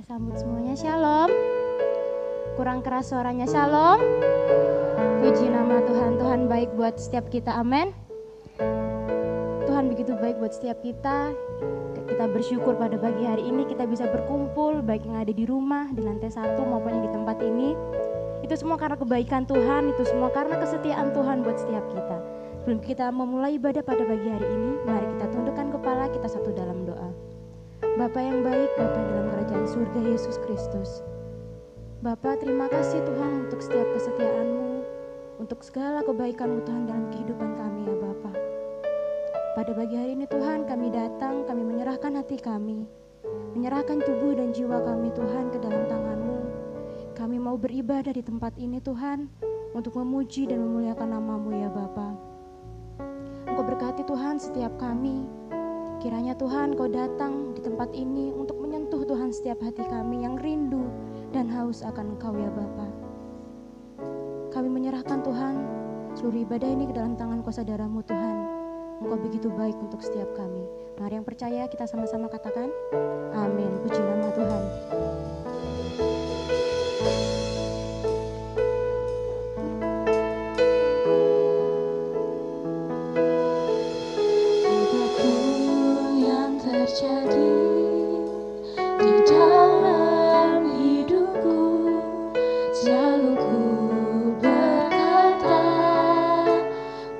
sambut semuanya, shalom. Kurang keras suaranya, shalom. Puji nama Tuhan, Tuhan baik buat setiap kita, amin. Tuhan begitu baik buat setiap kita. Kita bersyukur pada pagi hari ini kita bisa berkumpul, baik yang ada di rumah, di lantai 1 maupun yang di tempat ini. Itu semua karena kebaikan Tuhan, itu semua karena kesetiaan Tuhan buat setiap kita. Sebelum kita memulai ibadah pada pagi hari ini, mari kita tundukkan kepala kita satu dalam doa. Bapa yang baik, Bapa dalam kerajaan surga Yesus Kristus. Bapa, terima kasih Tuhan untuk setiap kesetiaan-Mu, untuk segala kebaikan-Mu Tuhan dalam kehidupan kami ya Bapa. Pada pagi hari ini Tuhan kami datang, kami menyerahkan hati kami, menyerahkan tubuh dan jiwa kami Tuhan ke dalam tangan-Mu. Kami mau beribadah di tempat ini Tuhan, untuk memuji dan memuliakan nama-Mu ya Bapa. Engkau berkati Tuhan setiap kami. Kiranya Tuhan Kau datang di tempat ini untuk menyentuh Tuhan setiap hati kami yang rindu dan haus akan Engkau ya Bapa. Kami menyerahkan Tuhan seluruh ibadah ini ke dalam tangan kuasa darah-Mu Tuhan. Engkau begitu baik untuk setiap kami. Mari yang percaya kita sama-sama katakan amin. Puji nama Tuhan. Terjadi di dalam hidupku, selalu ku berkata,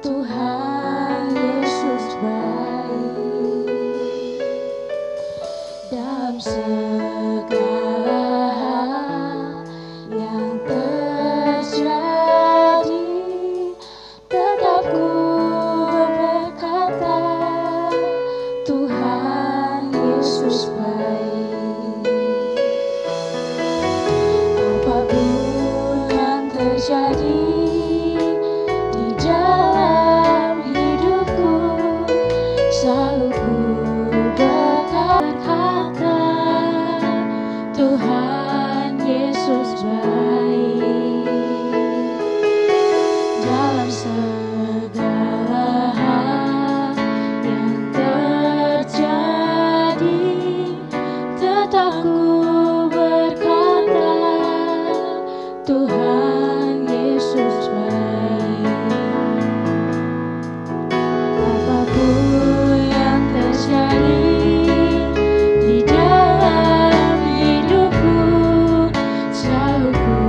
Tuhan Yesus baik. Dalam segala hal yang terjadi, tetap ku berkata, Tuhan Yesus baik. Apapun yang terjadi di dalam hidupku, selalu ku berkata, Tuhan Yesus baik. Dalam segala hal yang terjadi, tetap ku berkata, Tuhan Yesus baik. Apapun yang terjadi di dalam hidupku, selalu ku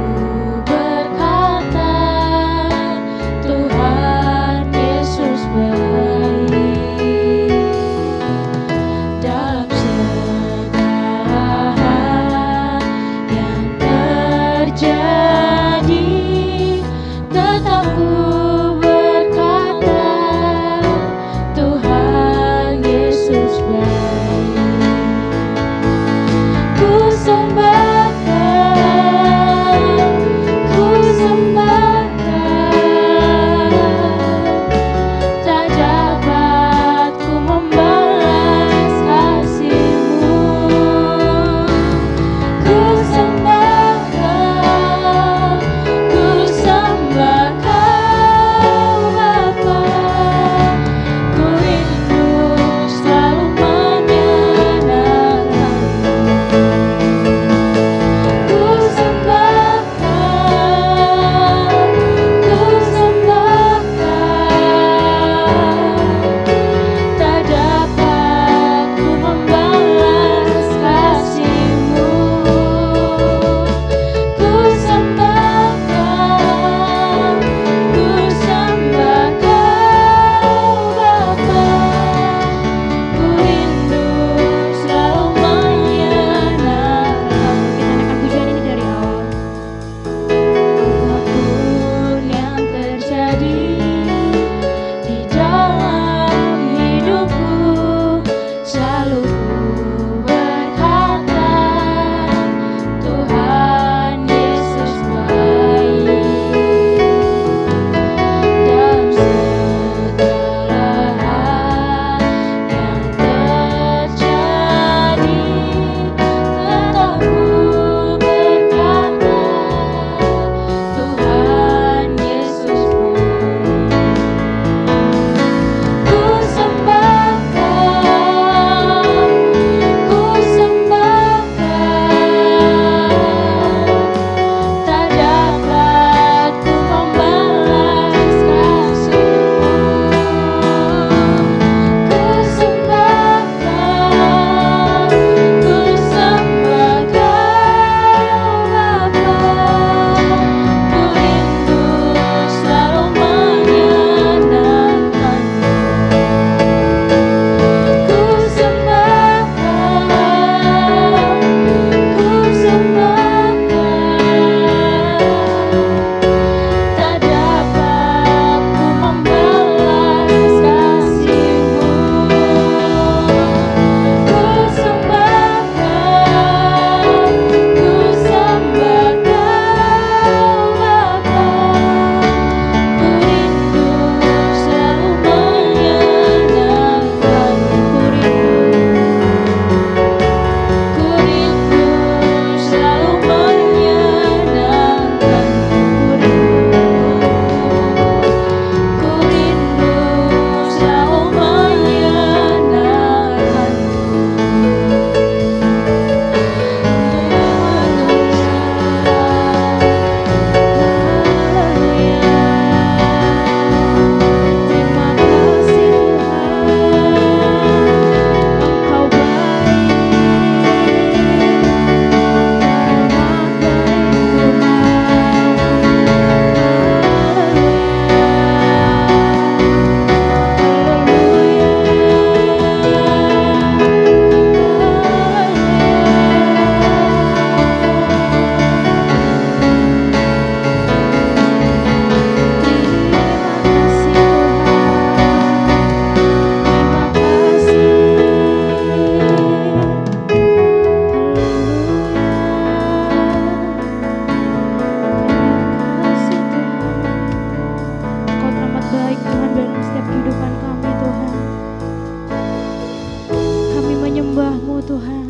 Tuhan.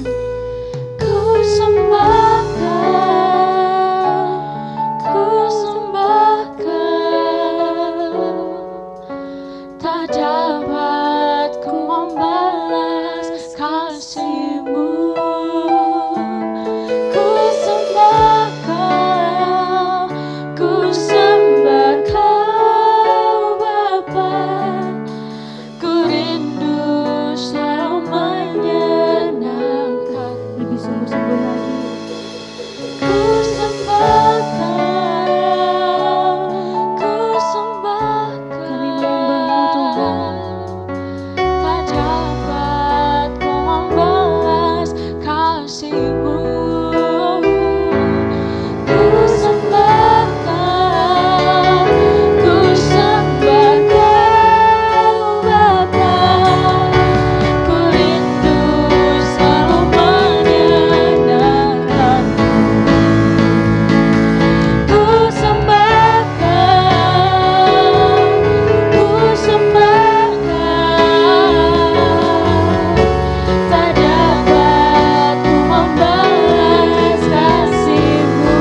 Ku sembah Kau, ku sembah Kau, tak dapat ku membalas kasih-Mu. Ku sembah Kau, ku sembah Kau Bapa, ku rindu selalu menyenangkan. Lebih sungguh-sungguh lagi. Ku sembah Kau, ku sembah Kami menyembah-Mu Tuhan. tak dapat ku membalas kasih-Mu. Ku sembah Kau, ku sembah Kau Bapa, ku rindu selalu menyenangkan-Mu. Ku sembah Kau, ku sembah Kau, tak dapat ku membalas kasih-Mu.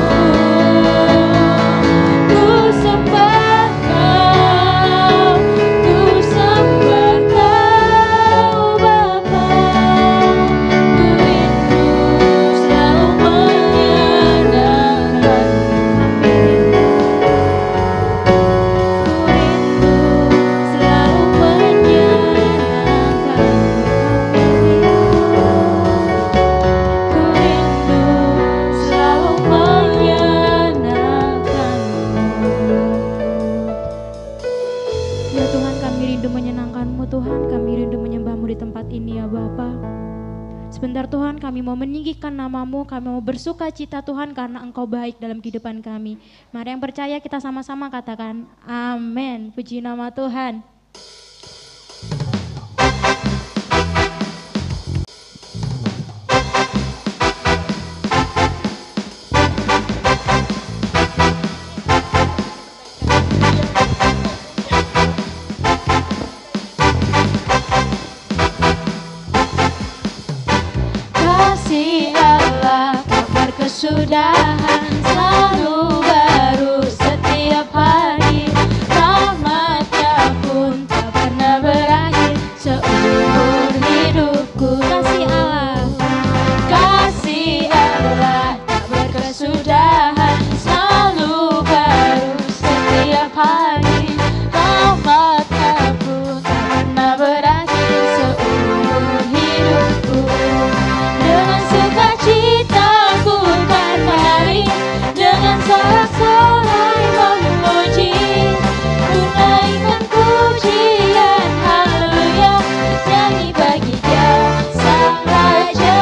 Ku sembah Kau, ku sembah Kau Bapa, ku rindu selalu menyenangkan-Mu. Ya Tuhan, kami rindu menyenangkan-Mu Tuhan, kami rindu menyembah-Mu di tempat ini ya Bapa. Sebentar Tuhan, kami mau meninggikan nama-Mu, kami mau bersuka cita Tuhan karena Engkau baik dalam kehidupan kami. Mari yang percaya kita sama-sama katakan amin. Puji nama Tuhan. Kasih Allah tak berkesudahan, selalu baru setiap hari. Rahmat-Nya pun tak pernah berakhir seumur hidupku. Kasih Allah tak berkesudahan, selalu baru setiap hari. Rahmat-Nya pun tak pernah berakhir seumur hidupku. Dengan sukacita ku kan mari, dengan sorak-sorai memuji, tunaikan pujian haleluya, nyanyi bagi Dia Sang Raja.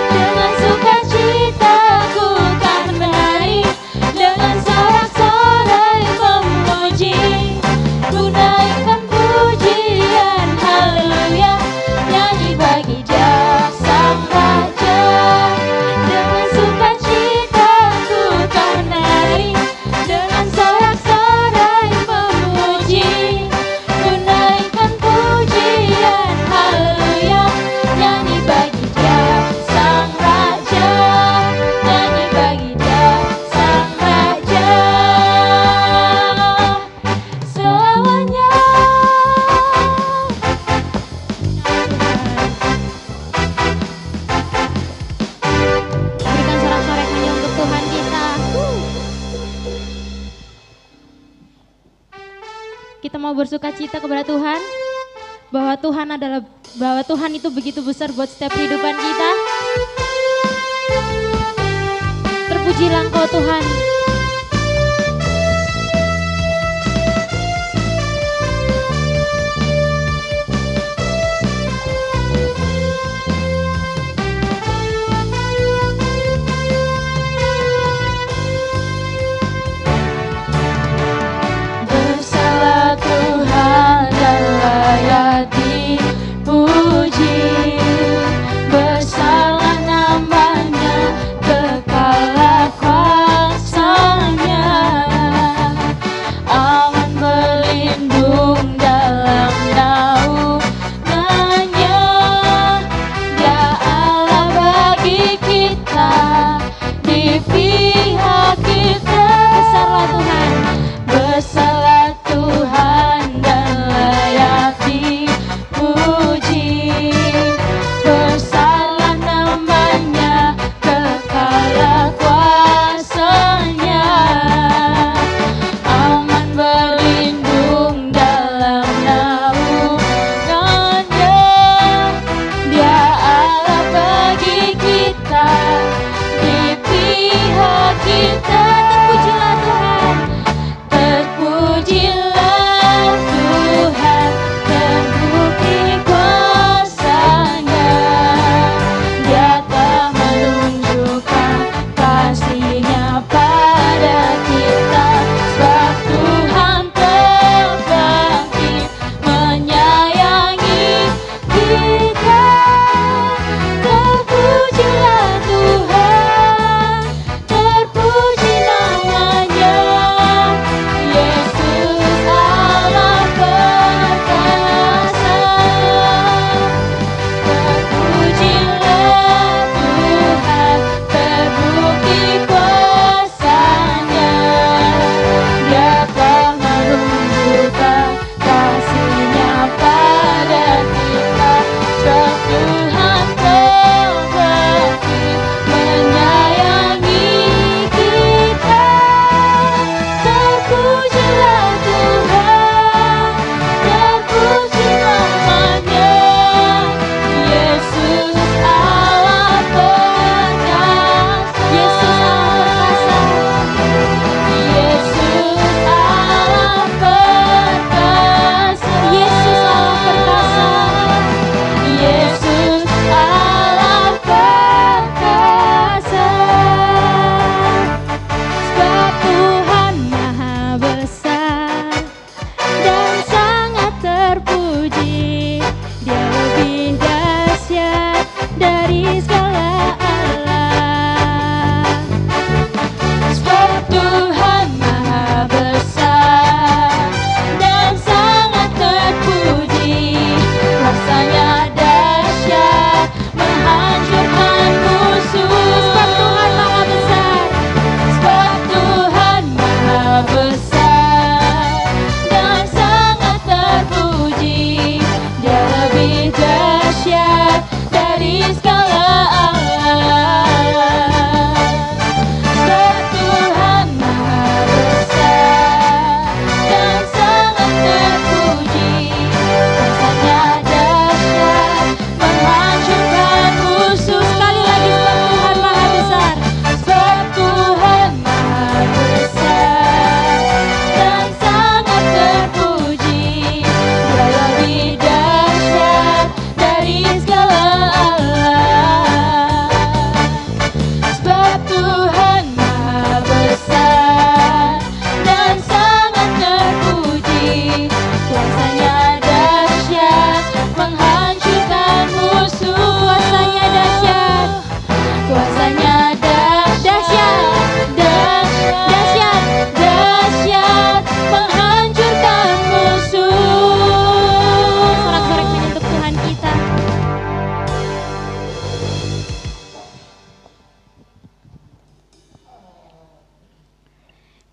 Dengan sukacita ku kan menari, dengan sorak-sorai memuji, tunaikan pujian haleluya, nyanyi bagi Dia Sang Raja. Dengan sukacita ku kan menari, dengan sorak-sorai memuji, tunaikan pujian haleluya, nyanyi bagi Dia Sang Raja, nyanyi bagi Dia Sang Raja selamanya. Berikan sorak-sorai hanya untuk Tuhan kita. Kita mau bersuka cita kepada Tuhan bahwa Tuhan itu begitu besar buat setiap kehidupan kita. Terpujilah Engkau Tuhan. Bersalah Tuhan dan layak dipuji, bersalah namanya kekal kuasa.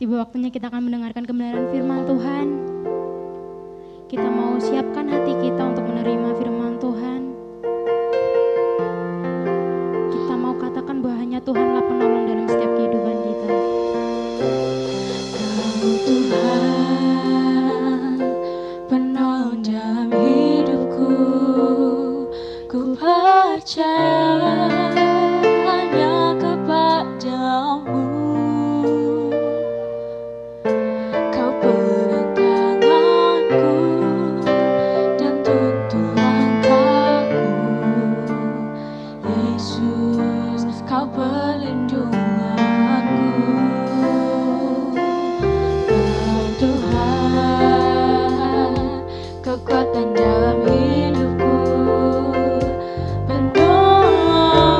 Tiba waktunya kita akan mendengarkan kebenaran firman Tuhan. Kita mau siapkan hati kita untuk menerima firman Tuhan. Kita mau katakan bahwa hanya Tuhanlah penolong dalam setiap kehidupan kita. Kau Tuhan, penolong dalam hidupku, ku percaya hanya kepadamu. Kau pegang tanganku dan tuntun langkahku, Yesus, kau perlindunganku. Kau Tuhan, kekuatan dalam hidupku, penolong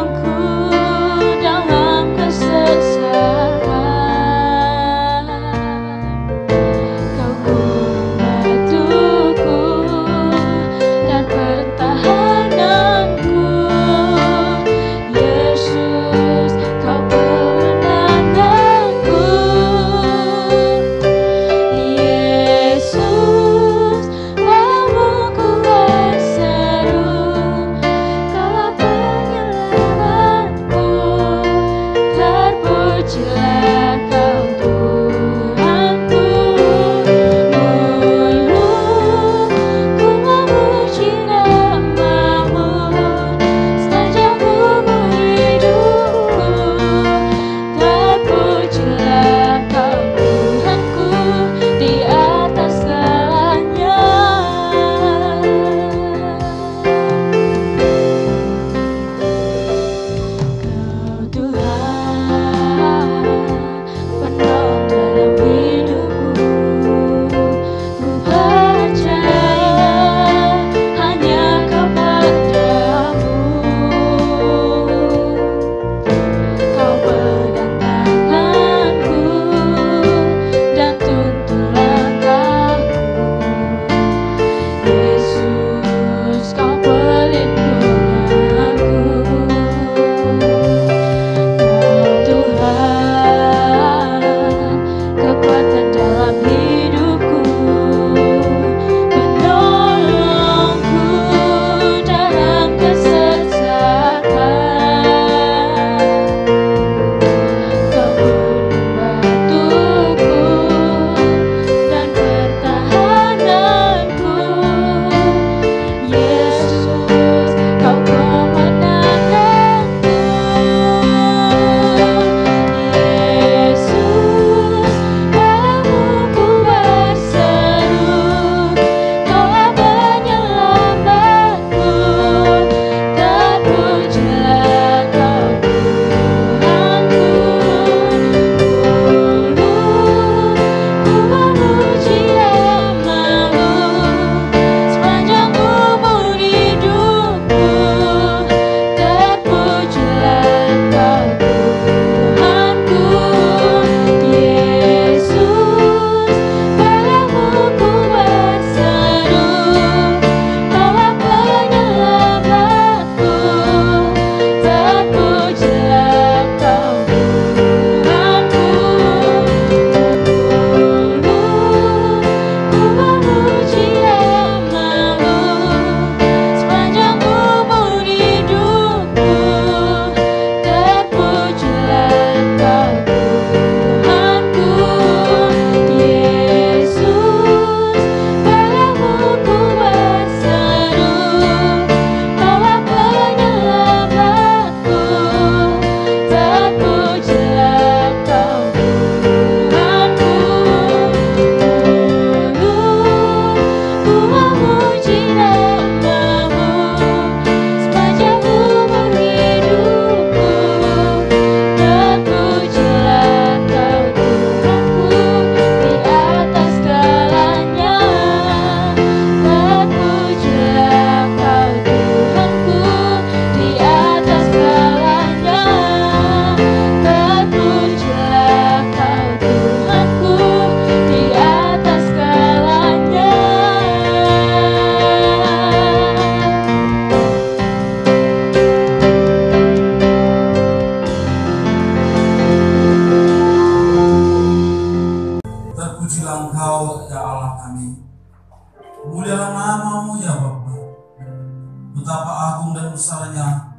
dan besarnya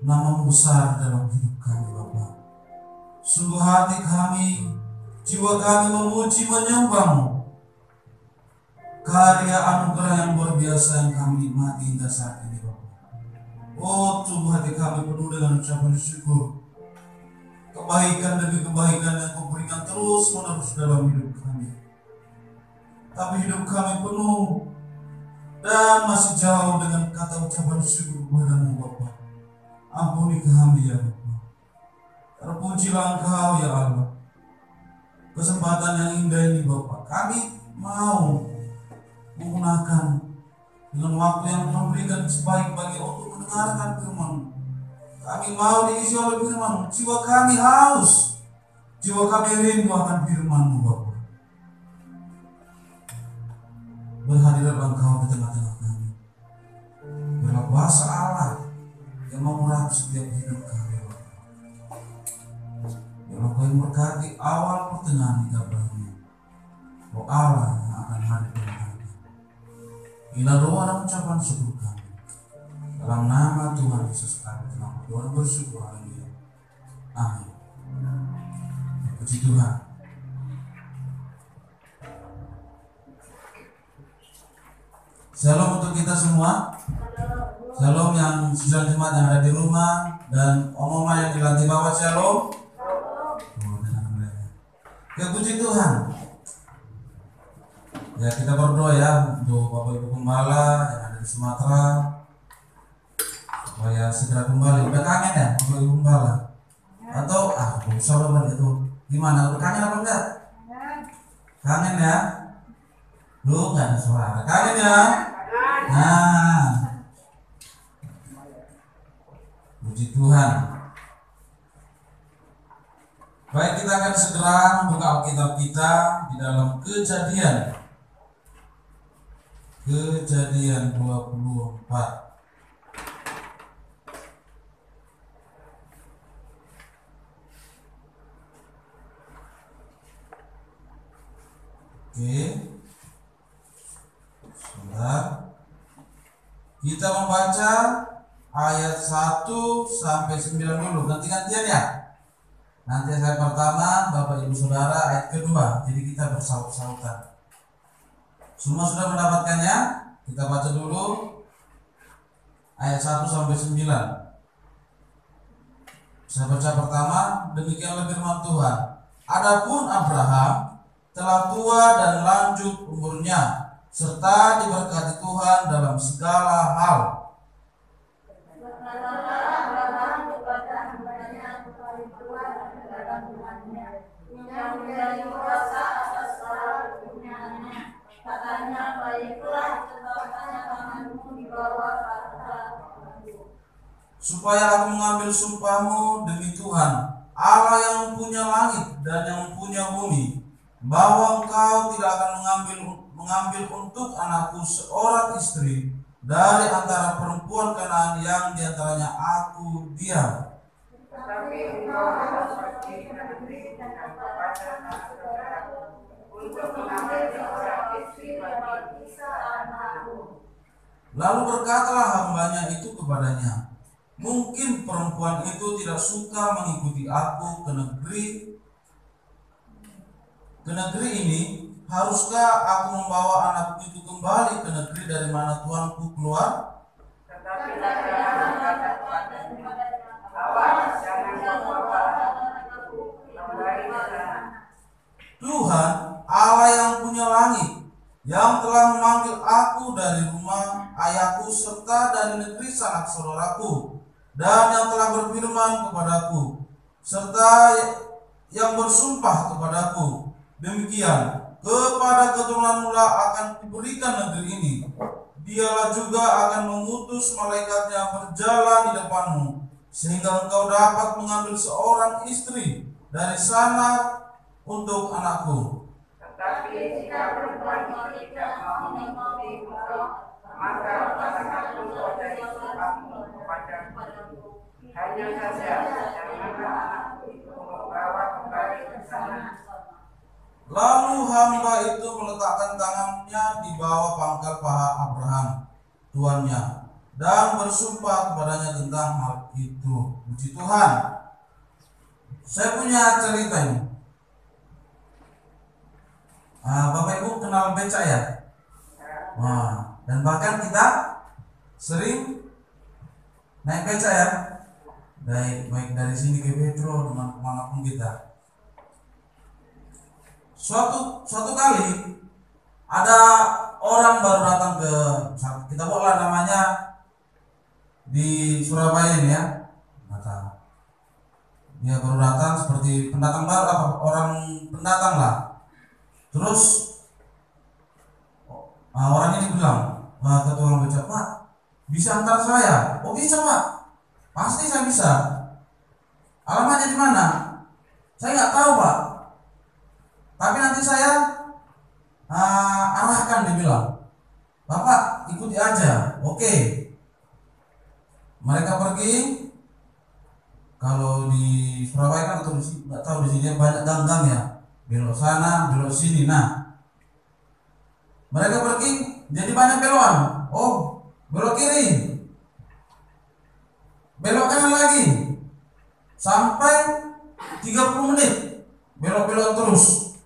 nama besar dalam hidup kami Bapa. Sungguh hati kami, jiwa kami memuji menyembah-Mu. Karya anugerah yang luar biasa yang kami nikmati hingga saat ini Bapa. Oh Tuhan, hati kami penuh dengan ucapan syukur. Kebaikan demi kebaikan yang Kau berikan terus menerus dalam hidup kami. Tapi hidup kami penuh dan masih jauh dengan kata ucapan syukur kepada-Mu Bapa. Ampuni kami ya Bapa. Terpujilah Engkau ya Allah. Kesempatan yang indah ini Bapa, kami mau menggunakan dengan waktu yang Tuhan berikan sebaik-baiknya untuk mendengarkan firman-Mu. Kami mau diisi oleh firman-Mu. Jiwa kami haus, jiwa kami rindu akan firman-Mu Bapa. Berhadirat Engkau di tengah-tengah kami. Biarlah kuasa Allah yang mengurapi setiap hidup kami Bapa. Biarlah Kau yang berkati awal pertengahan hingga akhirnya. Oh Allah yang akan hadir dalam kami. Inilah doa dan ucapan syukur kami. Dalam nama Tuhan Yesus kami telah berdoa bersyukur. Haleluya. Amin. Puji Tuhan. Shalom untuk kita semua. Shalom yang sudah jemaat yang ada di rumah dan om-oma yang di lantai bawah. Shalom. Ya puji Tuhan. Ya kita berdoa ya untuk Bapak Ibu Gembala yang ada di Sumatera supaya segera kembali. Udah kangen ya Bapak Ibu Gembala? Atau usah balik itu gimana? Udah kangen apa enggak? Kangen ya? Lu nggak ada suara. Kangen ya? Nah, puji Tuhan. Baik, kita akan segera membuka Alkitab kita di dalam Kejadian 24. Oke. Sebentar. Kita membaca ayat 1 sampai 9 dulu. Ganti-gantian ya. Nanti saya pertama, Bapak Ibu Saudara ayat kedua. Jadi kita bersaut-sautan. Semua sudah mendapatkannya? Kita baca dulu ayat 1 sampai 9. Saya baca pertama, demikianlah firman Tuhan. Adapun Abraham telah tua dan lanjut umurnya, serta diberkati Tuhan dalam segala hal. Supaya aku mengambil sumpahmu demi Tuhan, Allah yang punya langit dan yang punya bumi, bahwa engkau tidak akan mengambil untuk anakku seorang istri dari antara perempuan Kanaan yang diantaranya aku diam. Tetapi engkau harus pergi ke negeri dan kepada saudaraku untuk mengambil seorang istri bagi Isa anakku. Lalu berkatalah hambanya itu kepadanya, mungkin perempuan itu tidak suka mengikuti aku ke negeri ini. Haruskah aku membawa anakku itu kembali ke negeri dari mana tuanku keluar? Tetapi Tuhan Allah yang punya langit, yang telah memanggil aku dari rumah ayahku serta dari negeri sanak saudaraku, dan yang telah berfirman kepadaku serta yang bersumpah kepadaku, demikian kepada keturunan mula akan kuberikan negeri ini. Dialah juga akan mengutus malaikatnya berjalan di depanmu, sehingga engkau dapat mengambil seorang istri dari sana untuk anakku. Tetapi jika perempuan itu tidak mau mengikuti engkau, maka katakan engkau dari sumpahmu kepadaku. Hanya saja janganlah anakku itu membawa kembali ke sana. Lalu hamba itu meletakkan tangannya di bawah pangkal paha Abraham, tuannya, dan bersumpah kepadanya tentang hal itu. Puji Tuhan. Saya punya cerita ini. Bapak Ibu kenal becak ya? Wah, dan bahkan kita sering naik becak ya, baik dari sini ke Petro dengan kemanapun kita. Suatu kali ada orang baru datang ke, kita buatlah namanya di Surabaya ini ya, datang. Dia baru datang seperti pendatang baru, orang pendatang lah. Terus orang ini bilang ke tukang becak, "Pak, bisa antar saya?" "Oh bisa Pak, pasti saya bisa. Alamatnya di mana?" "Saya nggak tahu Pak, tapi nanti saya arahkan," dia bilang. "Bapak ikuti aja." Oke. Mereka pergi. Kalau di Surabaya kan atau nggak tahu, di sini banyak gang-gang ya, belok sana belok sini. Nah, mereka pergi jadi banyak belokan. Oh, belok kiri, belok kanan lagi, sampai 30 menit belok-belok terus,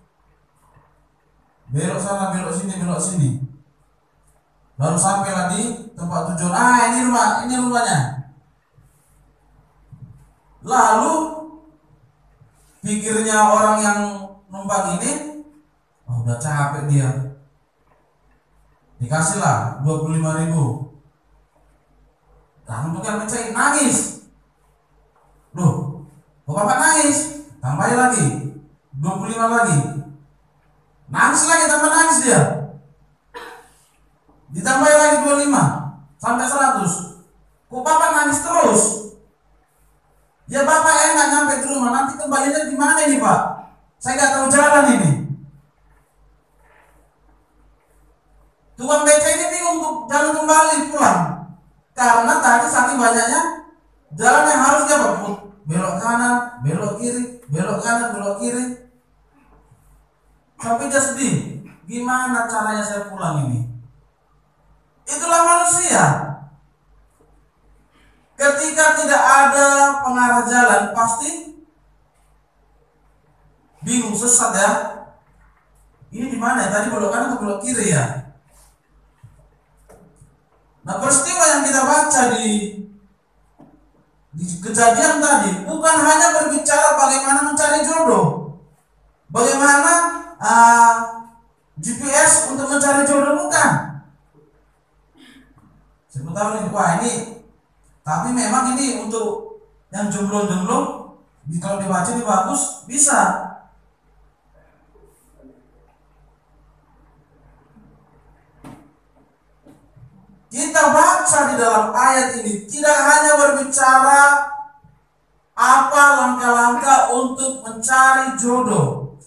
belok sana belok sini. Lalu sampailah di tempat tujuan. Ini rumahnya. Lalu pikirnya orang yang numpang ini, udah capek dia, dikasihlah 25.000. Nah, untuk yang mencari nangis. Loh, kok Bapak nangis? Tambahin lagi 25 lagi. Nangis lagi, tambah nangis dia. Ditambahin lagi 25 sampai 100. Kok Bapak nangis terus? Ya Bapak enak nyampe di rumah, nanti kembalinya di mana ini Pak? Saya nggak tahu jalan ini. Tukang beca ini bingung untuk jalan kembali pulang, karena tadi saking banyaknya jalan yang harus dia belok kanan, belok kiri, belok kanan, belok kiri. Sampai dia sedih, gimana caranya saya pulang ini? Itulah manusia. Ketika tidak ada pengarah jalan, pasti bingung, sesat ya. Ini di mana ya? Tadi belok kanan atau belok kiri ya? Nah, peristiwa yang kita baca di kejadian tadi bukan hanya berbicara bagaimana mencari jodoh, bagaimana GPS untuk mencari jodoh, bukan. Saya tahu nih, wah ini. Tapi memang ini untuk yang jomblo-jomblo, kalau dibaca ini bagus, bisa. Kita baca di dalam ayat ini tidak hanya berbicara apa langkah-langkah untuk mencari jodoh,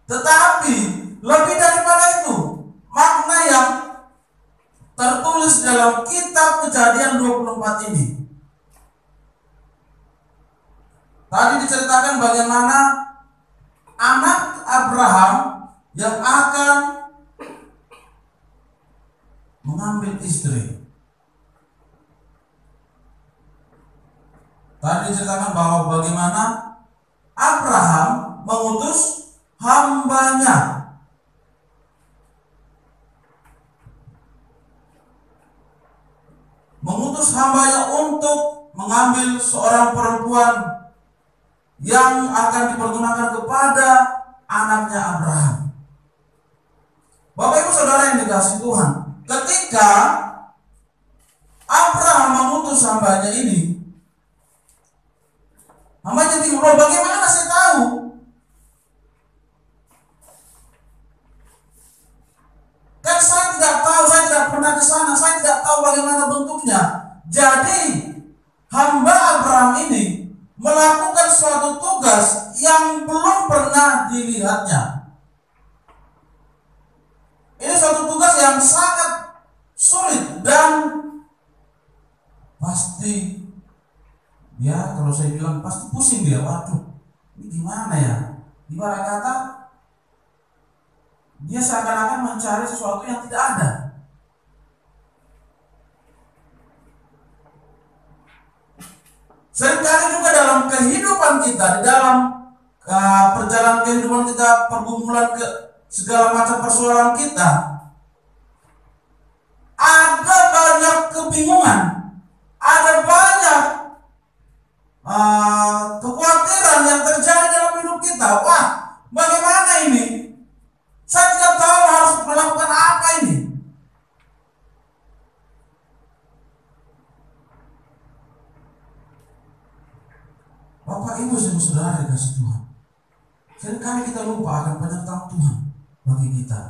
tetapi lebih daripada itu, makna yang tertulis dalam kitab Kejadian 24 ini. Tadi diceritakan bagaimana anak Abraham yang akan mengambil istri. Tadi diceritakan bahwa bagaimana Abraham mengutus hambanya. Mengutus hambanya untuk mengambil seorang perempuan yang akan dipergunakan kepada anaknya Abraham. Bapak Ibu Saudara yang dikasihi Tuhan, ketika Abraham mengutus hambanya ini, hambanya bingung, bagaimana saya tahu? Kan saya tidak tahu, saya tidak pernah ke sana, saya tidak tahu bagaimana bentuknya. Jadi hamba Abraham ini melakukan suatu tugas yang belum pernah dilihatnya. Ini suatu tugas yang sangat sulit dan pasti ya, kalau saya bilang pasti pusing dia. Waduh, ini gimana ya? Ibarat kata dia seakan-akan mencari sesuatu yang tidak ada. kehidupan kita, di dalam perjalanan kehidupan kita, pergumulan ke segala macam persoalan kita, ada banyak kebingungan, ada banyak kekhawatiran yang terjadi dalam hidup kita. Wah, bagaimana ini? Saya tidak tahu harus melakukan apa ini. Bapak, Ibu, saudara dikasih Tuhan, seringkali kita lupa akan penyertaan Tuhan bagi kita.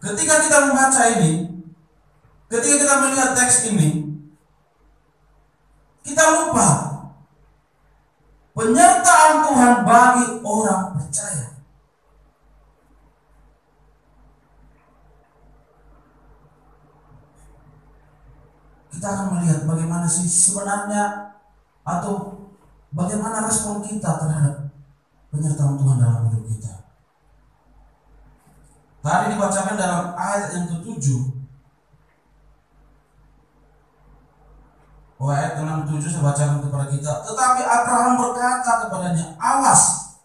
Ketika kita membaca ini, ketika kita melihat teks ini, kita lupa penyertaan Tuhan bagi orang percaya. Kita akan melihat bagaimana sih sebenarnya, atau bagaimana respon kita terhadap penyertaan Tuhan dalam hidup kita. Tadi dibacakan dalam ayat yang ke-7. Ayat ke-6-7 saya bacakan kepada kita. Tetapi Abraham berkata kepadanya, awas,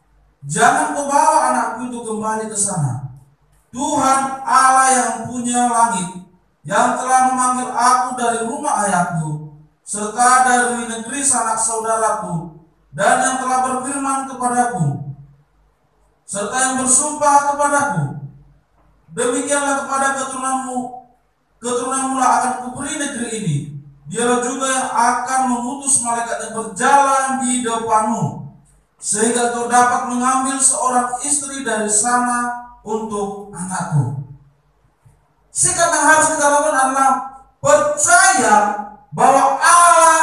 jangan kau bawa anakku itu kembali ke sana. Tuhan Allah yang punya langit, yang telah memanggil aku dari rumah ayahku, serta dari negeri sanak saudaraku, dan yang telah berfirman kepadaku, serta yang bersumpah kepadaku, demikianlah kepada keturunanmu lah akan kuberi negeri ini. Dialah juga yang akan mengutus malaikat yang berjalan di depanmu, sehingga kau dapat mengambil seorang istri dari sana untuk anakku. Sikap yang harus kita lakukan adalah percaya bahwa Allah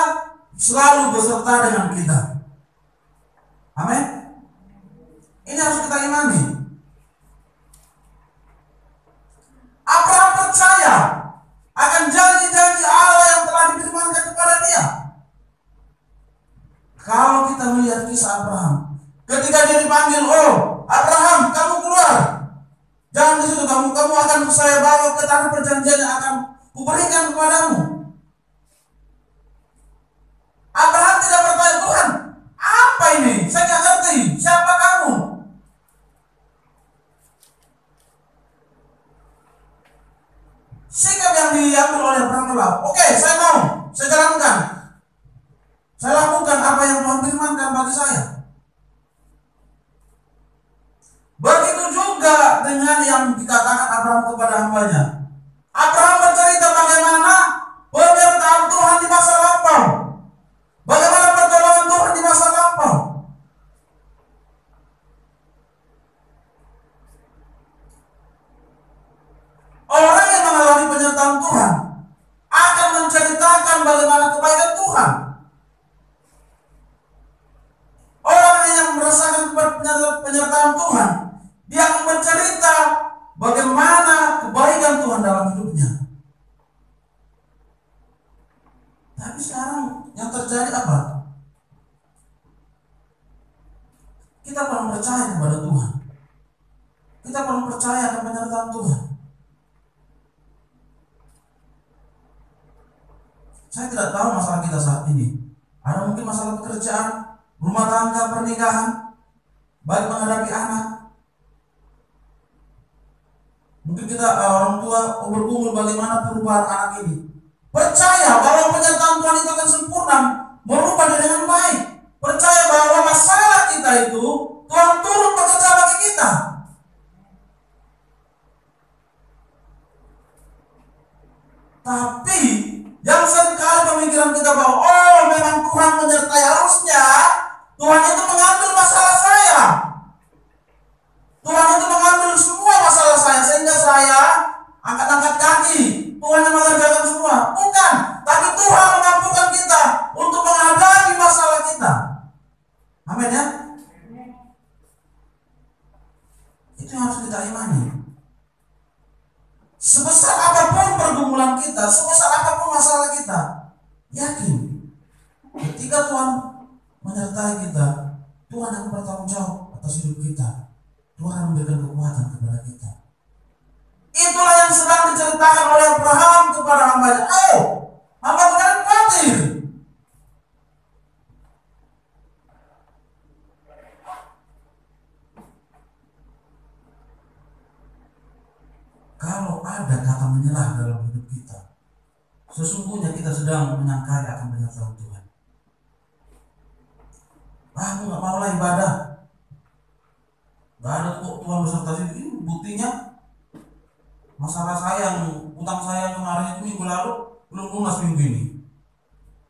selalu beserta dengan kita. Amin. Ini harus kita imani. Abraham percaya akan janji-janji Allah yang telah difirmankan kepada dia. Kalau kita melihat kisah Abraham, ketika dia dipanggil, oh Abraham, kamu keluar, jangan di situ, kamu akan saya bawa ke tanah perjanjian yang akan kuberikan kepadamu. Abraham tidak bertanya, Tuhan, apa ini? Saya tidak ngerti, siapa kamu? Sikap yang diambil oleh Abraham adalah, oke, saya mau, saya jalankan, saya lakukan apa yang Tuhan firmankan bagi saya. Begitu juga dengan yang dikatakan Abraham kepada hambanya. Abraham bercerita bagaimana penyertaan Tuhan di masa lampau, bagaimana pertolongan Tuhan di masa lampau. Orang yang mengalami penyertaan Tuhan akan menceritakan bagaimana kebaikan Tuhan. Orang yang merasakan penyertaan Tuhan, dia akan bercerita bagaimana kebaikan Tuhan dalam hidupnya. Tapi sekarang yang terjadi apa? Kita belum percaya kepada Tuhan. Kita belum percaya akan penyertaan Tuhan. Saya tidak tahu masalah kita saat ini. Ada mungkin masalah pekerjaan, rumah tangga, pernikahan, baik menghadapi anak. Mungkin kita orang tua bergumul bagaimana perubahan anak ini. Percaya bahwa penyertaan Tuhan itu akan sempurna, merubah dengan baik. Percaya bahwa masalah kita itu Tuhan turun bekerja bagi kita. Tapi yang seringkali pemikiran kita bahwa oh memang Tuhan menyertai, harusnya Tuhan itu mengambil masalah saya, Tuhan itu mengambil semua masalah saya sehingga saya angkat-angkat kaki, Tuhan yang mengerjakan semua. Bukan, tapi Tuhan mengampunkan kita untuk menghadapi masalah kita. Amin ya. Itu yang harus kita imani. Sebesar apapun pergumulan kita, sebesar apapun masalah kita, yakin ketika Tuhan menyertai kita, Tuhan akan bertanggung jawab atas hidup kita. Tuhan akan memberikan kekuatan kepada kita. Itulah yang sedang diceritakan oleh Abraham kepada hambanya. Oh, ada kata menyerah dalam hidup kita, sesungguhnya kita sedang menyangkali akan penyertaan Tuhan. Aku nggak mau lah ibadah, nggak ada kok Tuhan beserta sini. Ini buktinya masalah saya yang utang saya kemarin itu minggu lalu belum lunas minggu ini.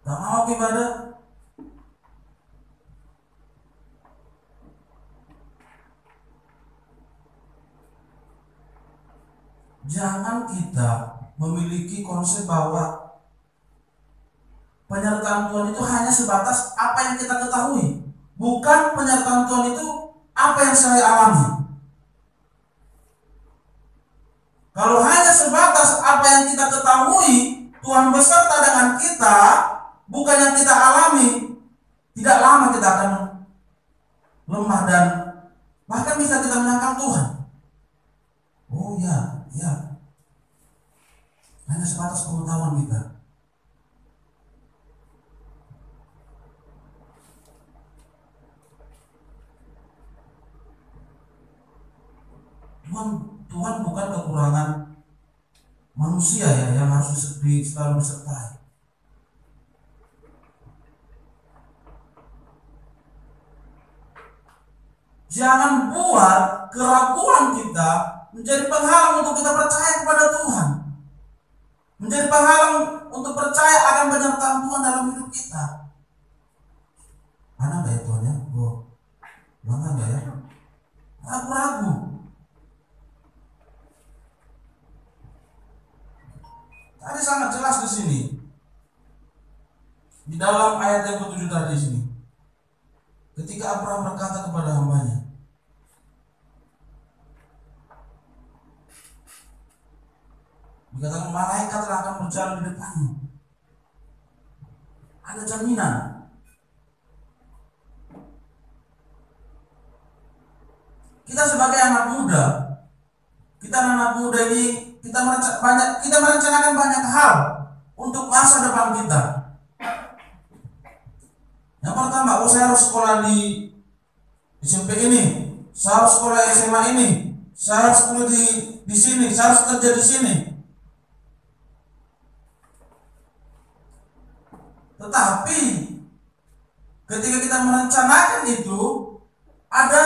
Nggak mau aku ibadah. Jangan kita memiliki konsep bahwa penyertaan Tuhan itu hanya sebatas apa yang kita ketahui. Bukan penyertaan Tuhan itu apa yang saya alami. Kalau hanya sebatas apa yang kita ketahui, Tuhan beserta dengan kita, bukan yang kita alami, tidak lama kita akan lemah dan bahkan bisa kita menyangkal Tuhan. Oh ya, hanya sebatas pengetahuan kita. Tuhan bukan kekurangan manusia ya yang harus selalu disertai. Jangan buat keraguan kita menjadi penghalang untuk kita percaya kepada Tuhan, menjadi penghalang untuk percaya akan penyertaan Tuhan dalam hidup kita. Ada nggak ya Tuhan ya? Bangga nggak ya? Ragu-ragu. Tadi sangat jelas di sini, di dalam ayat yang ke-7 tadi sini, ketika Abraham berkata kepada hambanya, dikatakan malaikat akan berjalan di depanmu. Ada jaminan. Kita sebagai anak muda, ini kita merencanakan banyak hal untuk masa depan kita. Yang pertama, saya harus sekolah di SMP ini, saya harus sekolah SMA ini, saya harus sekolah di sini, saya harus kerja di sini. Tetapi ketika kita merencanakan itu, ada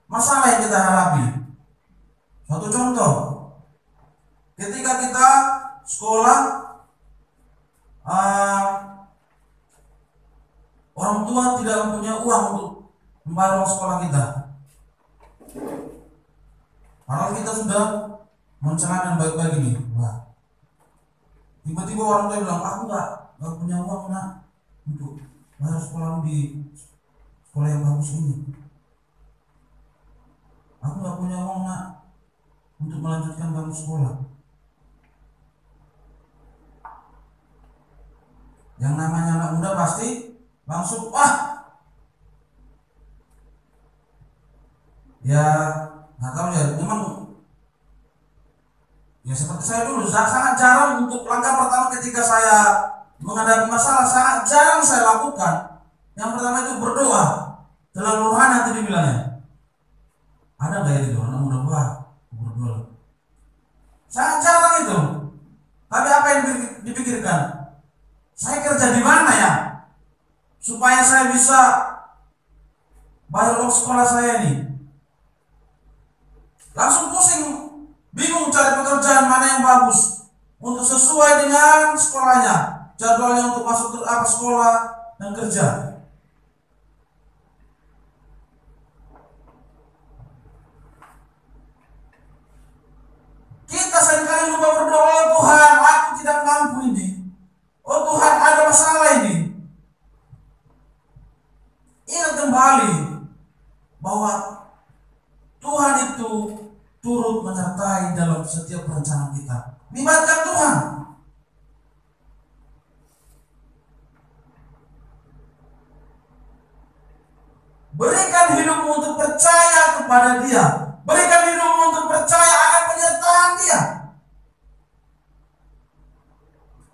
masalah yang kita hadapi. Satu contoh, ketika kita sekolah, orang tua tidak mempunyai uang untuk membayar uang sekolah kita. Padahal kita sudah merencanakan baik-baik ini. Wah, tiba-tiba orang tua bilang, aku nggak punya uang nak untuk bayar sekolah di sekolah yang bagus ini. Aku nggak punya uang nak untuk melanjutkan kamu sekolah. Yang namanya anak muda pasti langsung ya nggak tahu ya, memang ya seperti saya dulu sangat jarang untuk langkah pertama ketika saya menghadapi masalah, sangat jarang saya lakukan. Yang pertama itu berdoa dalam rohani nanti dibilangnya. Ada nggak itu anak muda berdoa? Sangat jarang itu. Tapi apa yang dipikirkan? Saya kerja di mana ya supaya saya bisa bayar uang sekolah saya ini? Langsung pusing, bingung cari pekerjaan mana yang bagus untuk sesuai dengan sekolahnya, jadwalnya untuk masuk ke sekolah dan kerja. Kita seringkali lupa berdoa, Tuhan, aku tidak mampu ini. Oh Tuhan, ada masalah ini. Ingat kembali bahwa Tuhan itu turut menyertai dalam setiap perencanaan kita. Libatkan Tuhan. Berikan hidupmu untuk percaya kepada Dia. Berikan hidupmu untuk percaya akan penyertaan Dia.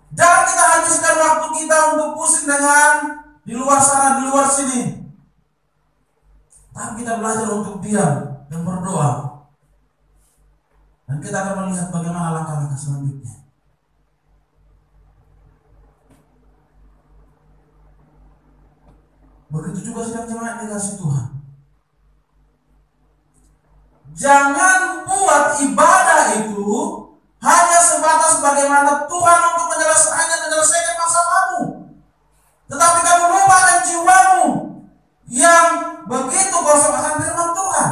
Jangan kita habiskan waktu kita untuk pusing dengan di luar sana, di luar sini. Tapi kita belajar untuk diam dan berdoa. Dan kita akan melihat bagaimana bagaimana langkah-langkah selanjutnya. Begitu juga sidang jemaat dikasih Tuhan. Jangan buat ibadah itu hanya sebatas bagaimana Tuhan untuk menyelesaikan masalahmu. Tetapi kamu lupakan jiwamu yang begitu kosong akan firman Tuhan.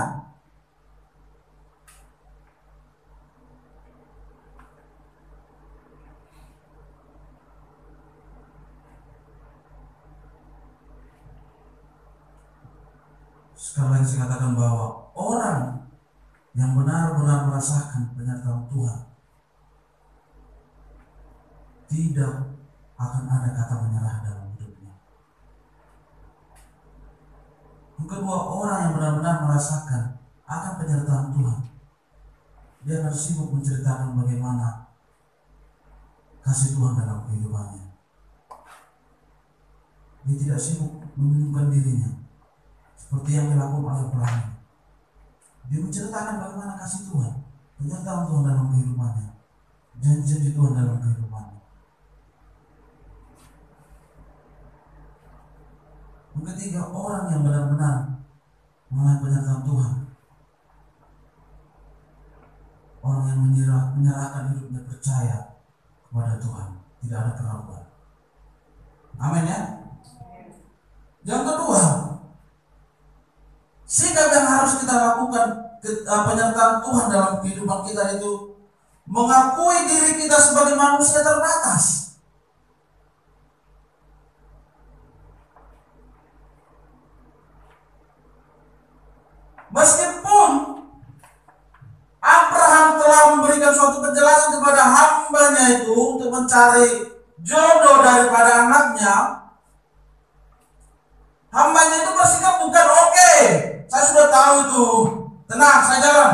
Sekali lagi saya katakan bahwa orang yang benar-benar merasakan penyertaan Tuhan tidak akan ada kata menyerah dalam hidupnya. Yang kedua, orang yang benar-benar merasakan akan penyertaan Tuhan, dia harus sibuk menceritakan bagaimana kasih Tuhan dalam kehidupannya. Dia tidak sibuk membingungkan dirinya seperti yang dilakukan oleh pelayan. Dia menceritakan bagaimana kasih Tuhan, penyertaan Tuhan dalam kehidupannya, janji-janji Tuhan dalam kehidupannya. Yang ketiga, orang yang benar-benar mengalami penyertaan Tuhan, orang yang menyerahkan hidupnya percaya kepada Tuhan, tidak ada keraguan. Amin ya. Yang kedua, sikap yang harus kita lakukan penyertaan Tuhan dalam kehidupan kita itu mengakui diri kita sebagai manusia terbatas. Meskipun Abraham telah memberikan suatu penjelasan kepada hambanya itu untuk mencari jodoh daripada anaknya, hambanya itu bersikap bukan oke, saya sudah tahu itu, tenang, saya jalan.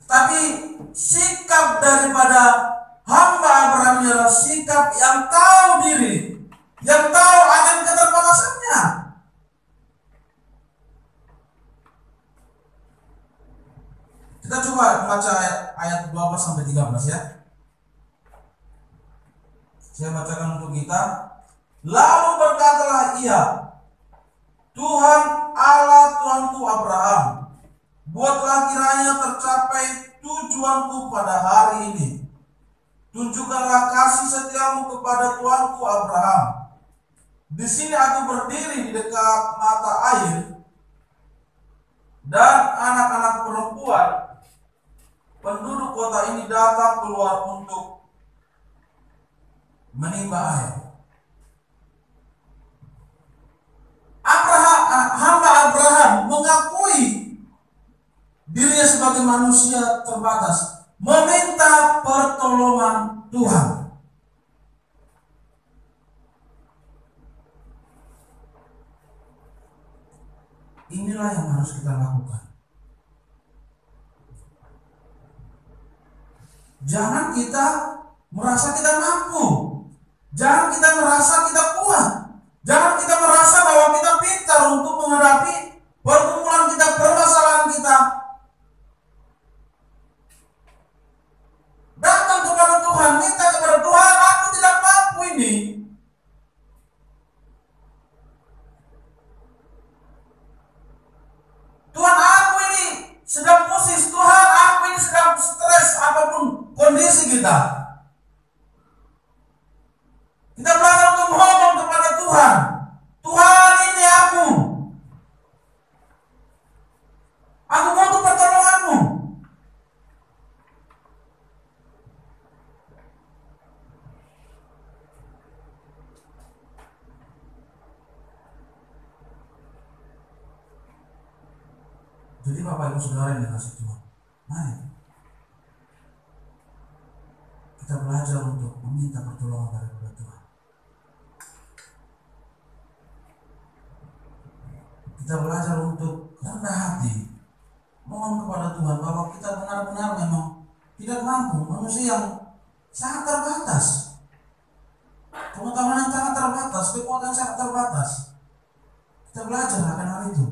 Tapi sikap daripada hamba Abraham adalah sikap yang tahu diri, yang tahu akan keterbatasannya. Kita coba baca ayat 12 sampai 13 ya. Saya bacakan untuk kita. Lalu berkatalah ia, Tuhan Allah Tuhanku Abraham, buatlah kiranya tercapai tujuanku pada hari ini. Tunjukkanlah kasih setiamu kepada Tuanku Abraham. Di sini aku berdiri di dekat mata air, dan anak-anak perempuan penduduk kota ini datang keluar untuk menimba air. Hamba Abraham mengakui dirinya sebagai manusia terbatas, meminta pertolongan Tuhan. Inilah yang harus kita lakukan. Jangan kita merasa kita mampu. Jangan kita merasa kita kuat. Jangan kita merasa bahwa kita pintar untuk menghadapi pergumulan kita, permasalahan kita. Datang kepada Tuhan, minta kepada Tuhan, aku tidak mampu ini. Tuhan, aku ini sedang musis. Tuhan, aku ini sedang stres, apapun kondisi kita. Kita belajar untuk ngomong kepada Tuhan. Tuhan, ini aku. Aku butuh pertolonganmu. Jadi Bapak Ibu Saudara yang dikasih Tuhan, mari kita belajar untuk meminta pertolongan daripada Tuhan. Kita belajar untuk rendah hati, mohon kepada Tuhan bahwa kita benar-benar memang tidak mampu, manusia yang sangat terbatas, pengetahuan yang sangat terbatas, kekuatan yang sangat terbatas. Kita belajar akan hal itu.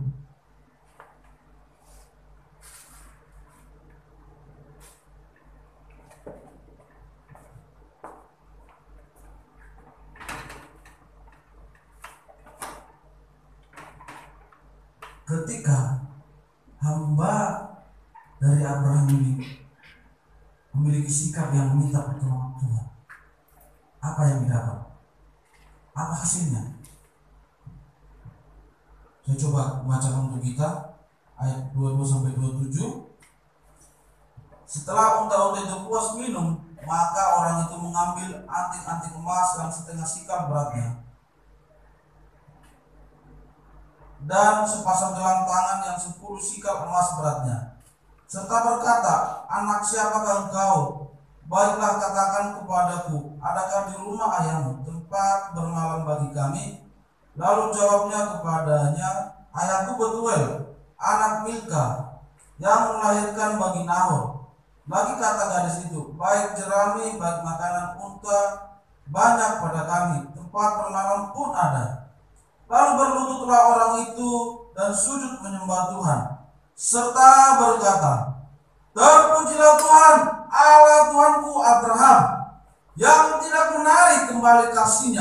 ketika hamba dari Abraham ini memiliki sikap yang meminta pertolongan Tuhan, apa yang didapat? Apa hasilnya? Saya coba bacakan untuk kita ayat 22-27. Setelah unta-unta itu puas minum, maka orang itu mengambil anting-anting emas yang setengah sikal beratnya dan sepasang gelang tangan yang 10 sikal emas beratnya, serta berkata, anak siapakah engkau? Baiklah katakan kepadaku, adakah di rumah ayahmu tempat bermalam bagi kami? Lalu jawabnya kepadanya, ayahku Betuel, anak Milka, yang melahirkan bagi Nahor. Lagi kata gadis itu, baik jerami, baik makanan unta banyak pada kami, tempat bermalam pun ada. Lalu berlututlah orang itu dan sujud menyembah Tuhan, serta berkata, terpujilah Tuhan, Allah Tuhanku Abraham, yang tidak menarik kembali kasih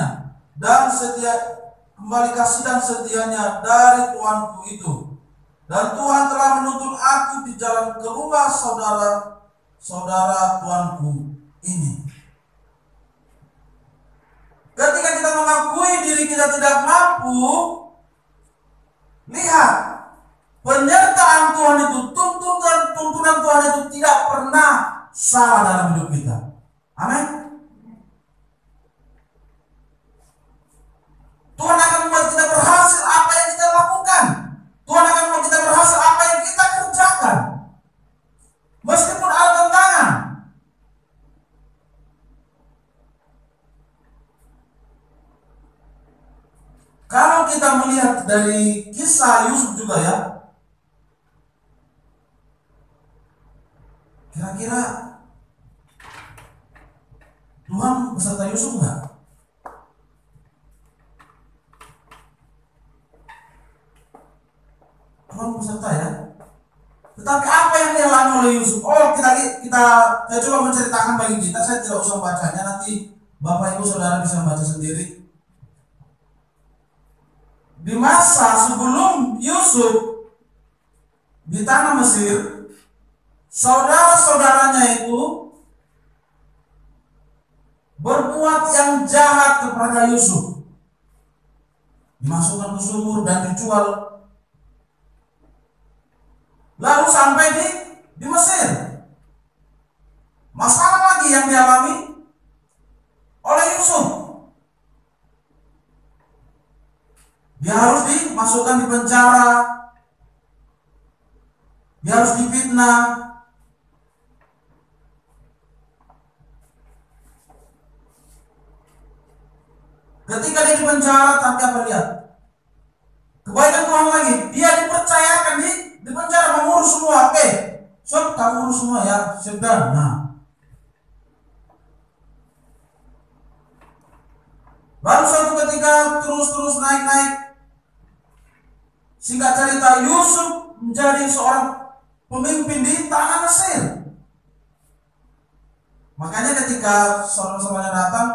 dan setianya dari Tuhanku itu. Dan Tuhan telah menuntun aku di jalan ke rumah saudara Tuhanku ini. Ketika kita mengakui diri kita tidak mampu, lihat, penyertaan Tuhan itu, tuntunan Tuhan itu tidak pernah salah dalam hidup kita. Amin. Tuhan akan membuat kita berhasil apa yang kita lakukan. Tuhan akan membuat kita berhasil apa yang kita kerjakan, meskipun ada tantangan. Kalau kita melihat dari kisah Yusuf juga ya, kira-kira Tuhan beserta Yusuf enggak? Tuhan beserta ya. Tetapi apa yang dialami oleh Yusuf? Saya coba menceritakan bagi kita. Saya tidak usah bacanya, nanti Bapak Ibu Saudara bisa baca sendiri. Di masa sebelum Yusuf di tanah Mesir, saudara-saudaranya itu berbuat yang jahat kepada Yusuf, dimasukkan ke sumur dan dijual. Lalu sampai di Mesir, masalah lagi yang dialami oleh Yusuf. Dia harus dimasukkan di penjara, dia harus difitnah. Ketika dia di penjara, tapi apa lihat? Kebaikan Tuhan lagi, dia dipercayakan di penjara mengurus semua. Oke, so kamu urus semua ya, sedang. Nah, baru suatu ketika terus naik. Singkat cerita, Yusuf menjadi seorang pemimpin di tanah Mesir. Makanya ketika saudara-saudaranya datang,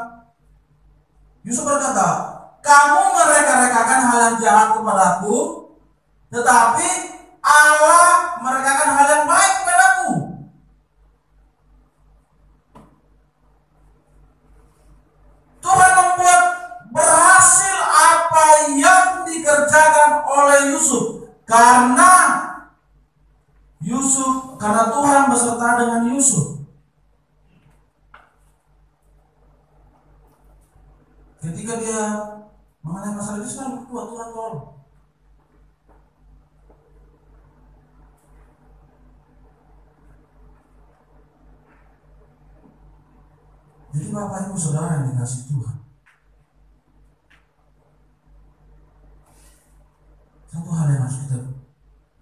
Yusuf berkata, kamu mereka-rekakan hal yang jahat kepadaku, tetapi Allah merekakan hal yang baik kepadaku. Tuhan membuat berhasil apa yang dikerjakan oleh Yusuf karena Tuhan beserta dengan Yusuf. Ketika dia mengenai masalah itu, sekarang Tuhan tolong. Jadi Bapak Ibu Saudara yang dikasih Tuhan, satu hal yang harus kita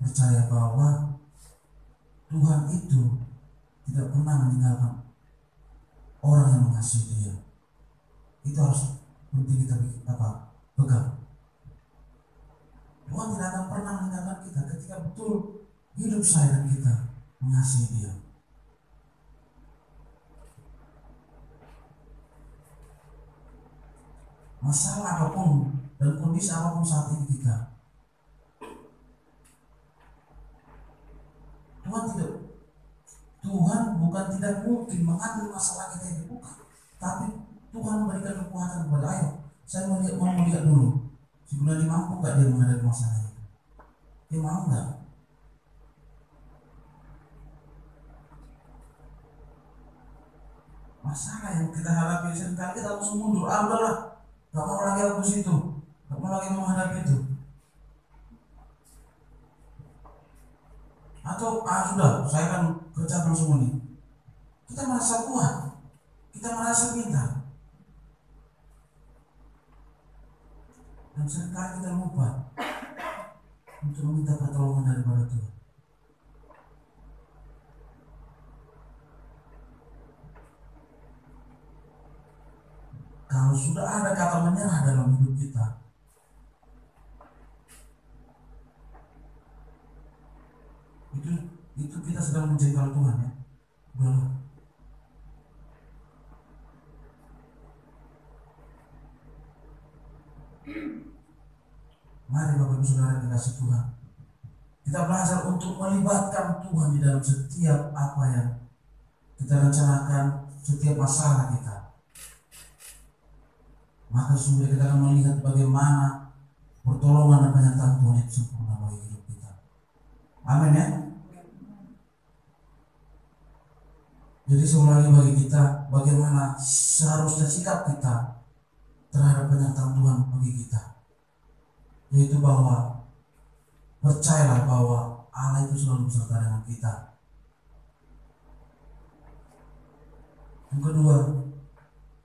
percaya bahwa Tuhan itu tidak pernah meninggalkan orang yang mengasihi Dia. Itu harus penting kita pegang. Tuhan tidak akan pernah meninggalkan kita ketika betul hidup saya dan kita mengasihi Dia. Masalah apapun dan kondisi apapun saat ini kita, Tuhan bukan tidak mungkin mengambil masalah kita ini, bukan. Tapi Tuhan memberikan kekuatan kepada, ayo, saya mau lihat dulu. Si Gunani mampu gak dia menghadapi masalah ini? Dia mau gak? Masalah yang kita hadapi seringkali kita langsung mundur. Udahlah, gak mau lagi aku situ, gak mau lagi menghadapi itu. Atau sudah, saya kan kerjakan semua ini. Kita merasa kuat, kita merasa pintar, dan seringkali kita lupa untuk meminta pertolongan daripada Tuhan. Kalau sudah ada kata menyerah dalam hidup kita, itu kita sedang menjengkel Tuhan, ya. Udahlah. Mari Bapak Ibu Saudara yang dikasihi Tuhan, kita belajar untuk melibatkan Tuhan di dalam setiap apa yang kita rencanakan, setiap masalah kita. Maka sesungguhnya kita akan melihat bagaimana pertolongan dan penyertaan Tuhan itu sempurna bagi hidup kita. Amin, ya. Jadi sekali lagi bagi kita, bagaimana seharusnya sikap kita terhadap penyertaan Tuhan bagi kita, yaitu bahwa percayalah bahwa Allah itu selalu beserta dengan kita. Yang kedua,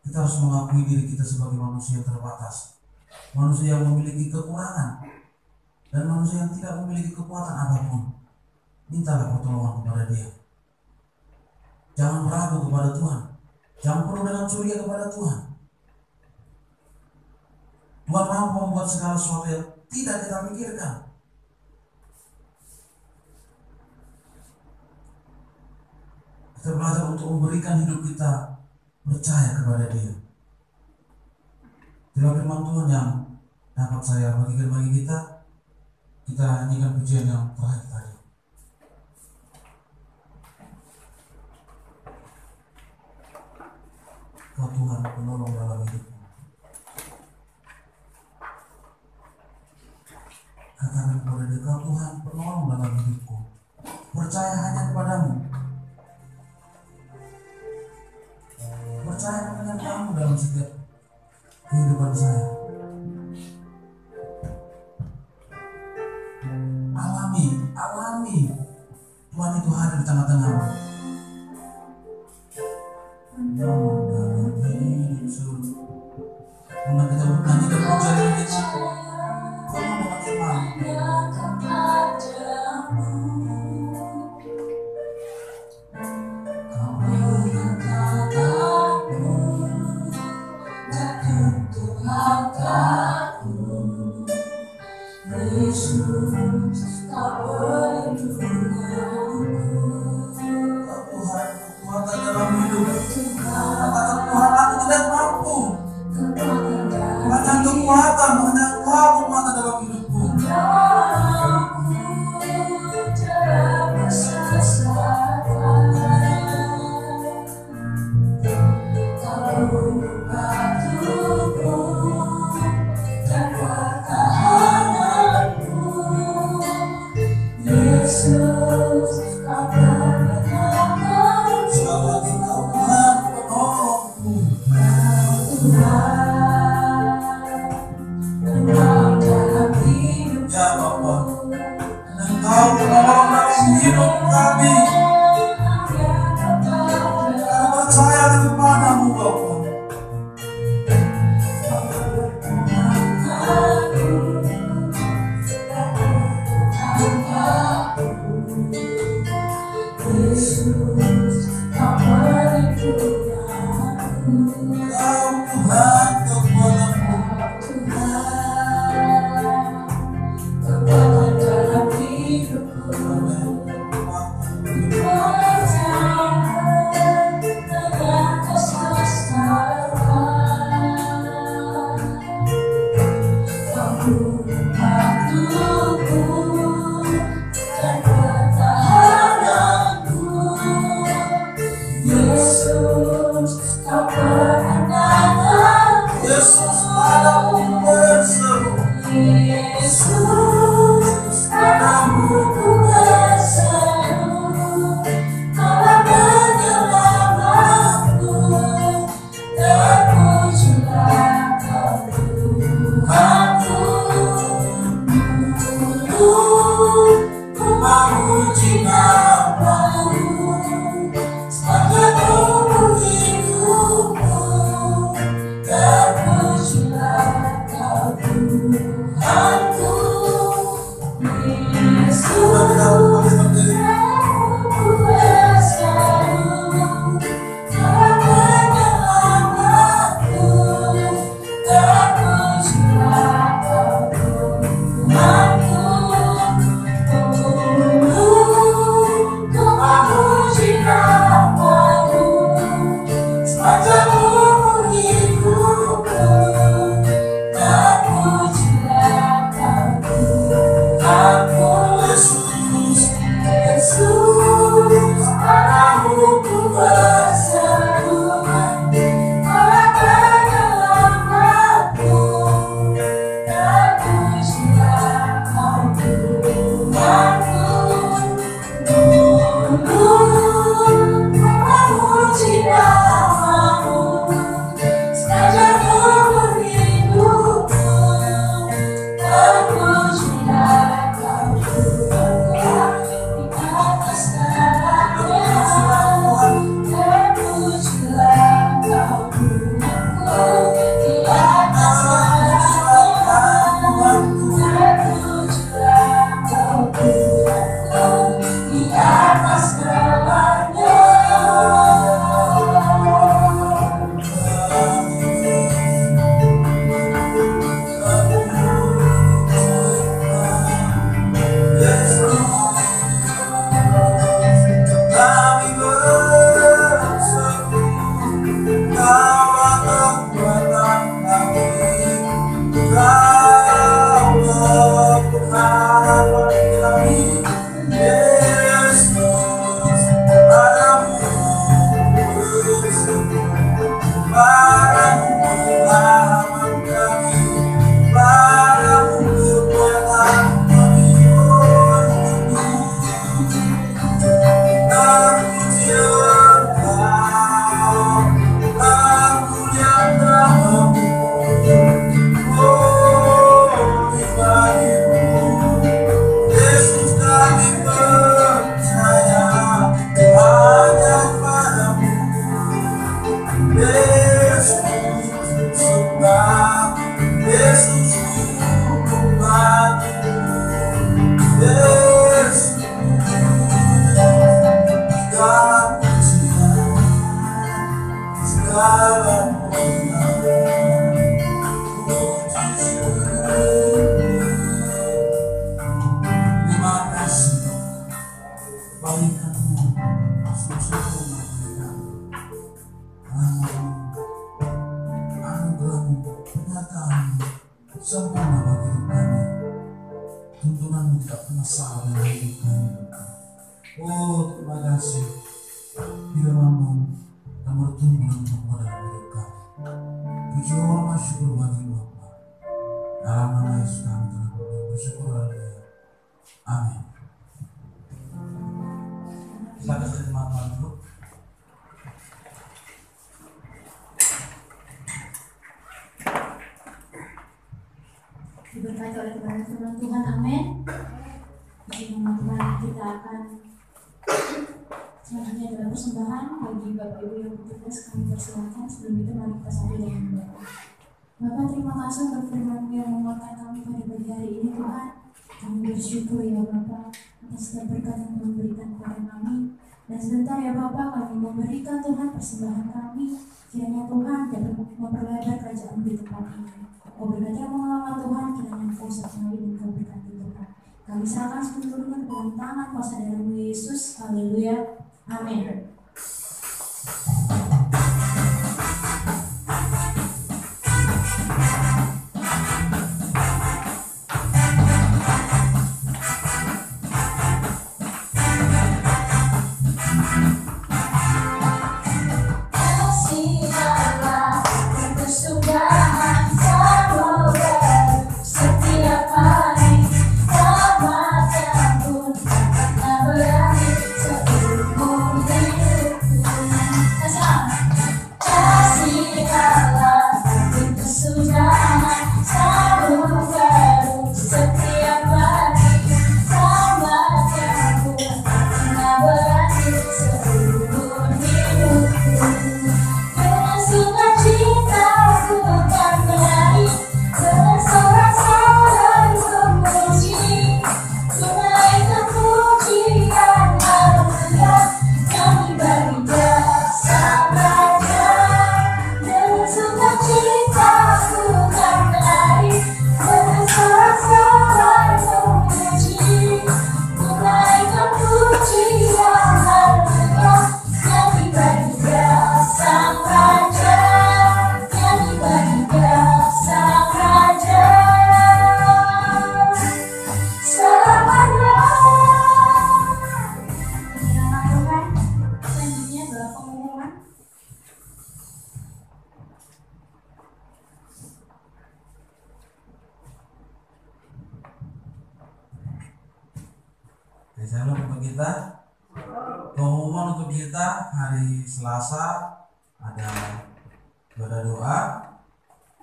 kita harus mengakui diri kita sebagai manusia yang terbatas, manusia yang memiliki kekurangan, dan manusia yang tidak memiliki kekuatan apapun. Mintalah pertolongan kepada Dia. Jangan ragu kepada Tuhan, jangan penuh dengan curiga kepada Tuhan. Tuhan mampu membuat segala sesuatu yang tidak kita pikirkan. Kita belajar untuk memberikan hidup kita percaya kepada Dia. Itulah firman Tuhan yang dapat saya bagikan bagi kita. Kita nyanyikan pujian yang terakhir tadi. Kau Tuhan penolong dalam hidupku. Katakan kepada Dia, Kau Tuhan penolong dalam hidupku. Percaya hanya kepadamu. Percaya dengan Kamu dalam setiap kehidupan saya. Alami Tuhan itu hadir di tengah-tengahmu. Karena kita menyanyikan pujian ini penuh dengan iman. Sempurna bagi hidup kami. Tuntunanmu tidak pernah salah dalam hidup kami. Oh, terima kasih. Firman-Mu yang bertumbuh dalam hidup kami. Puji hormat syukur bagi Bapa. Dalam nama Yesus kami telah bersyukur. Haleluya. Amin. Silakan teman-teman dulu. Diberkati oleh kebenaran firman Tuhan, amin. Di nama Tuhan kita akan selanjutnya adalah persembahan bagi Bapak Ibu yang bertugas, kami persilakan. Sebelum itu mari kita sambut dengan berdoa. Bapak, terima kasih untuk firman-Mu yang menguatkan kami pada pagi hari ini, Tuhan. Kami bersyukur ya Bapak atas setiap berkat yang Tuhan berikan kepada kami. Dan sebentar ya Bapak, kami memberikan Tuhan persembahan kami. Kiranya Tuhan dapat memperlebar kerajaan di tempat ini. Kau berkati yang mengelola Tuhan, kiranya Engkau sertai dan Kau berkati Tuhan. Kami serahkan seluruhnya ke dalam tangan kuasa darah-Mu Yesus. Haleluya. Amin. Shalom untuk kita. Pengumuman untuk kita hari Selasa ada ibadah doa.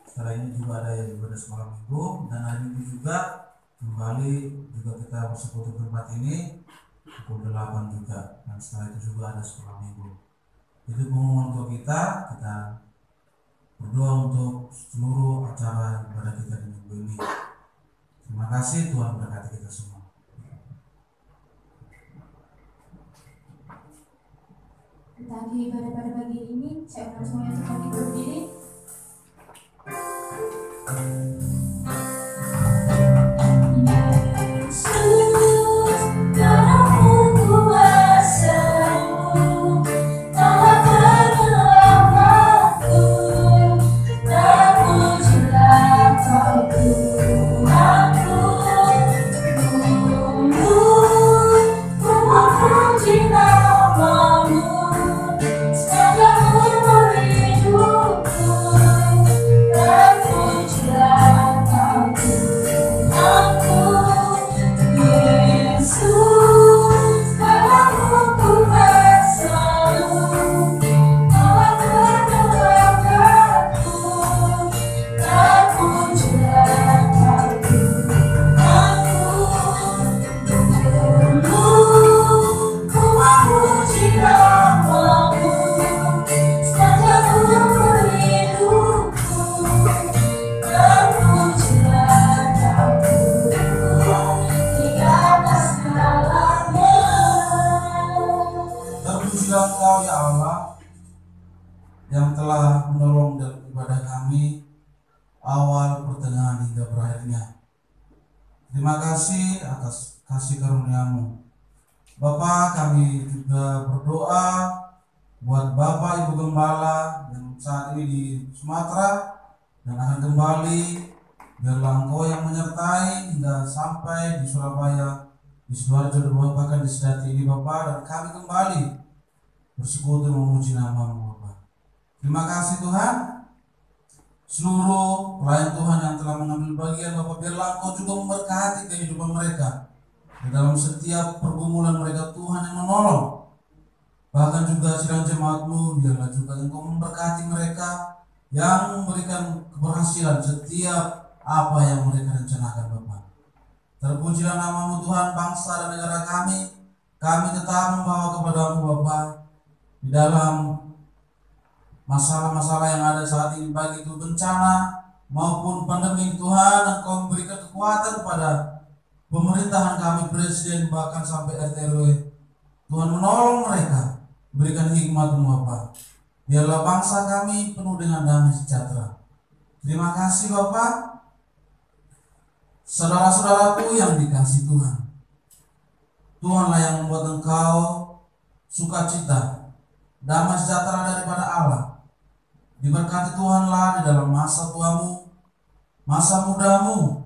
Setelah ini juga ada ibadah sekolah minggu, dan hari ini juga kembali juga kita bersekutu tempat ini pukul 8 juga, dan setelah itu juga ada sekolah minggu. Itu pengumuman untuk kita berdoa untuk seluruh acara ibadah kita di minggu ini. Terima kasih, Tuhan berkati kita semua. Kita akhiri ibadah pada pagi ini. Saya undang semuanya untuk bangkit berdiri. Terpujilah Engkau ya Allah yang telah menolong dalam ibadah kami awal, pertengahan hingga berakhirnya. Terima kasih atas kasih karunia-Mu. Bapak, kami juga berdoa buat Bapak Ibu Gembala yang saat ini di Sumatera dan akan kembali. Biarlah Engkau yang menyertai hingga sampai di Surabaya, di Sidoarjo, bahkan di Sedati ini Bapak, dan kami kembali bersekutu memuji nama-Mu Bapak. Terima kasih Tuhan. Seluruh pelayan Tuhan yang telah mengambil bagian Bapak, biarlah Engkau juga memberkati kehidupan mereka. Di dalam setiap pergumulan mereka Tuhan yang menolong. Bahkan juga sidang jemaat-Mu, biarlah juga Engkau memberkati mereka yang memberikan keberhasilan setiap apa yang mereka rencanakan Bapak. Terpujilah nama-Mu Tuhan, bangsa dan negara kami. Kami tetap membawa kepada-Mu Bapak. Di dalam masalah-masalah yang ada saat ini, baik itu bencana maupun pandemi, Tuhan Engkau memberikan kekuatan kepada pemerintahan kami, presiden, bahkan sampai RT RW. Tuhan menolong mereka, berikan hikmat-Mu Bapak. Biarlah bangsa kami penuh dengan damai sejahtera. Terima kasih Bapak. Saudara-saudaraku yang dikasihi Tuhan, Tuhanlah yang membuat engkau sukacita, damai sejahtera daripada Allah. Diberkati Tuhanlah di dalam masa tuamu, masa mudamu,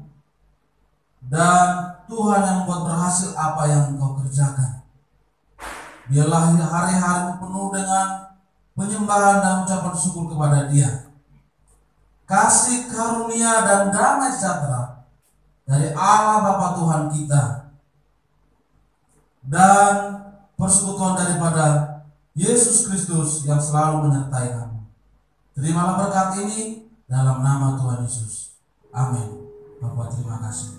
dan Tuhan yang membuat berhasil apa yang engkau kerjakan. Biarlah hari-harimu penuh dengan penyembahan dan ucapan syukur kepada Dia. Kasih karunia dan damai sejahtera dari Allah Bapa Tuhan kita dan persekutuan daripada Yesus Kristus yang selalu menyertai kami. Terimalah berkat ini dalam nama Tuhan Yesus. Amin. Bapak, terima kasih.